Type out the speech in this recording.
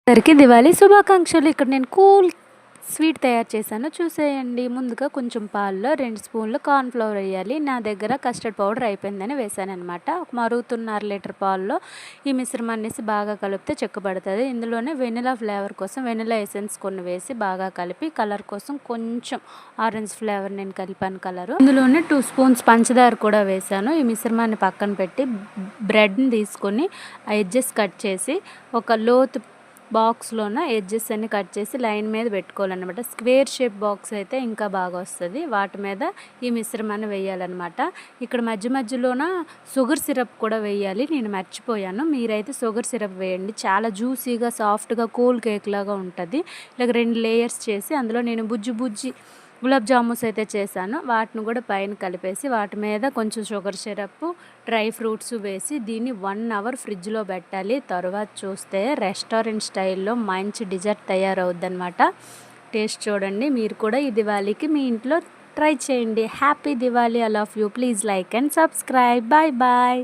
అందరికీ దివాళీ శుభాకాంక్షలు. ఇక్కడ నేను కూల్ స్వీట్ తయారు చేశాను చూసేయండి. ముందుగా కొంచెం పాలలో 2 స్పూన్లు కార్న్ ఫ్లోర్ వేయాలి. నా దగ్గర కస్టర్డ్ పౌడర్ అయిపోయిందని వేసాననమాట. మరుగుతున్న 1/2 లీటర్ పాలలో ఈ మిశ్రమాన్ని బాగా కలిపితే చిక్కబడుతుంది. ఇందులోనే వెనిలా ఫ్లేవర్ కోసం వెనిలా ఎసెన్స్ కొన్ని వేసి బాగా కలిపి, కలర్ కోసం కొంచెం ఆరెంజ్ ఫ్లేవర్ నేను కలిపాను కలరు. ఇందులోనే 2 స్పూన్స్ పంచదార కూడా వేసాను. ఈ మిశ్రమాన్ని పక్కన పెట్టి బ్రెడ్ని తీసుకొని ఆ ఎడ్జెస్ కట్ చేసి ఒక లోతు బాక్స్లోన ఎడ్జెస్ అన్ని కట్ చేసి లైన్ మీద పెట్టుకోవాలన్నమాట. స్క్వేర్ షేప్ బాక్స్ అయితే ఇంకా బాగా వస్తుంది. వాటి మీద ఈ మిశ్రమాన్ని వేయాలన్నమాట. ఇక్కడ మధ్య మధ్యలోన షుగర్ సిరప్ కూడా వేయాలి, నేను మర్చిపోయాను. మీరైతే షుగర్ సిరప్ వేయండి, చాలా జ్యూసీగా సాఫ్ట్గా కూల్ కేక్ లాగా ఉంటుంది. ఇలాగ 2 లేయర్స్ చేసి అందులో నేను బుజ్జి గులాబ్ జామున్స్ అయితే చేశాను. వాటిని కూడా పైన కలిపేసి వాటి మీద కొంచెం షుగర్ సిరప్, డ్రై ఫ్రూట్స్ వేసి దీన్ని 1 అవర్ ఫ్రిడ్జ్లో పెట్టాలి. తర్వాత చూస్తే రెస్టారెంట్ స్టైల్లో మంచి డిజర్ట్ తయారవుద్ది అనమాట. టేస్ట్ చూడండి. మీరు కూడా ఈ దివాళీకి మీ ఇంట్లో ట్రై చేయండి. Happy Diwali. I love you. Please like and subscribe. Bye bye.